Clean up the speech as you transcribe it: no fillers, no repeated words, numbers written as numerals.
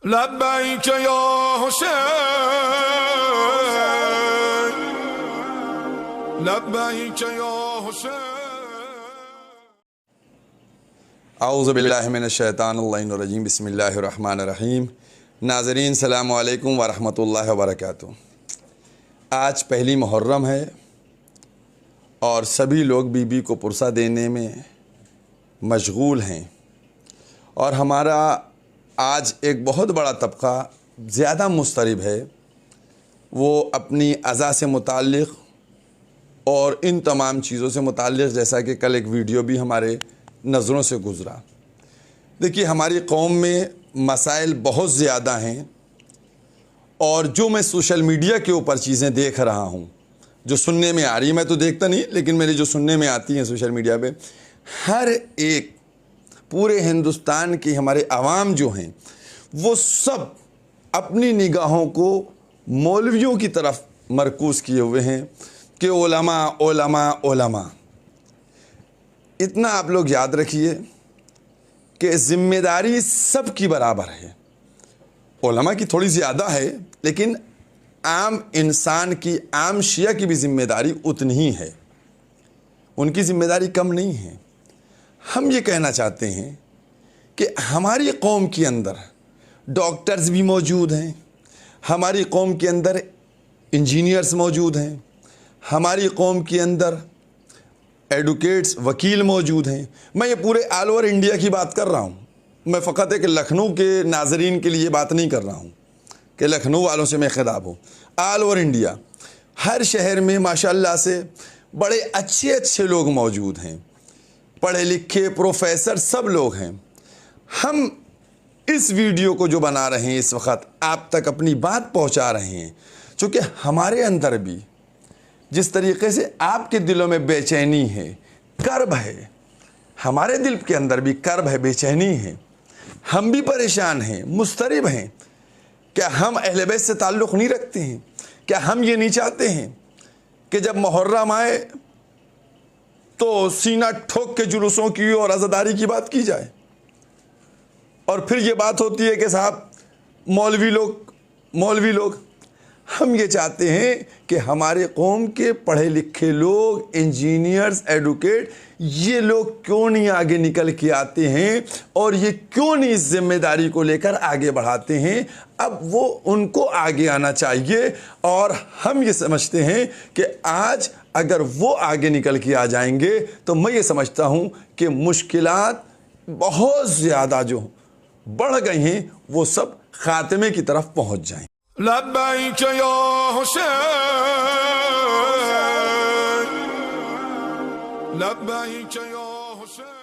لبیک یا حسین لبیک یا حسین۔ اعوذ باللہ من الشیطان اللعین الرجیم، بسم اللہ الرحمن الرحیم۔ ناظرین السلام علیکم ورحمۃ اللہ وبرکاتہ۔ آج پہلی محرم ہے اور سبھی لوگ بی بی کو پرسہ دینے میں مشغول ہیں، اور ہمارا آج ایک بہت بڑا طبقہ زیادہ مضطرب ہے۔ وہ اپنی عزا سے متعلق اور ان تمام چیزوں سے متعلق، جیسا کہ کل ایک ویڈیو بھی ہمارے نظروں سے گزرا۔ دیکھیے، ہماری قوم میں مسائل بہت زیادہ ہیں، اور جو میں سوشل میڈیا کے اوپر چیزیں دیکھ رہا ہوں، جو سننے میں آ رہی ہیں، میں تو دیکھتا نہیں، لیکن میری جو سننے میں آتی ہیں سوشل میڈیا پہ، ہر ایک پورے ہندوستان کی ہمارے عوام جو ہیں، وہ سب اپنی نگاہوں کو مولویوں کی طرف مرکوز کیے ہوئے ہیں کہ علماء علماء علماء۔ اتنا آپ لوگ یاد رکھیے کہ ذمہ داری سب کی برابر ہے۔ علماء کی تھوڑی زیادہ ہے، لیکن عام انسان کی، عام شیعہ کی بھی ذمہ داری اتنی ہی ہے، ان کی ذمہ داری کم نہیں ہے۔ ہم یہ کہنا چاہتے ہیں کہ ہماری قوم کے اندر ڈاکٹرز بھی موجود ہیں، ہماری قوم کے اندر انجینئرز موجود ہیں، ہماری قوم کے اندر ایڈوکیٹس، وکیل موجود ہیں۔ میں یہ پورے آل اوور انڈیا کی بات کر رہا ہوں، میں فقط ایک لکھنؤ کے ناظرین کے لیے بات نہیں کر رہا ہوں کہ لکھنؤ والوں سے میں خطاب ہوں۔ آل اوور انڈیا ہر شہر میں ماشاءاللہ سے بڑے اچھے اچھے لوگ موجود ہیں، پڑھے لکھے پروفیسر سب لوگ ہیں۔ ہم اس ویڈیو کو جو بنا رہے ہیں اس وقت، آپ تک اپنی بات پہنچا رہے ہیں، چونکہ ہمارے اندر بھی جس طریقے سے آپ کے دلوں میں بے چینی ہے، کرب ہے، ہمارے دل کے اندر بھی کرب ہے، بے چینی ہے، ہم بھی پریشان ہیں، مضطرب ہیں۔ کیا ہم اہل بیت سے تعلق نہیں رکھتے ہیں؟ کیا ہم یہ نہیں چاہتے ہیں کہ جب محرم آئے تو سینہ ٹھوک کے جلوسوں کی اور عزاداری کی بات کی جائے؟ اور پھر یہ بات ہوتی ہے کہ صاحب مولوی لوگ ہم یہ چاہتے ہیں کہ ہمارے قوم کے پڑھے لکھے لوگ، انجینئرز، ایڈوکیٹ، یہ لوگ کیوں نہیں آگے نکل کے آتے ہیں، اور یہ کیوں نہیں اس ذمہ داری کو لے کر آگے بڑھاتے ہیں؟ اب وہ ان کو آگے آنا چاہیے، اور ہم یہ سمجھتے ہیں کہ آج اگر وہ آگے نکل کے آ جائیں گے تو میں یہ سمجھتا ہوں کہ مشکلات بہت زیادہ جو بڑھ گئی ہیں وہ سب خاتمے کی طرف پہنچ جائیں۔ لبیک یا حسین لبیک یا حسین۔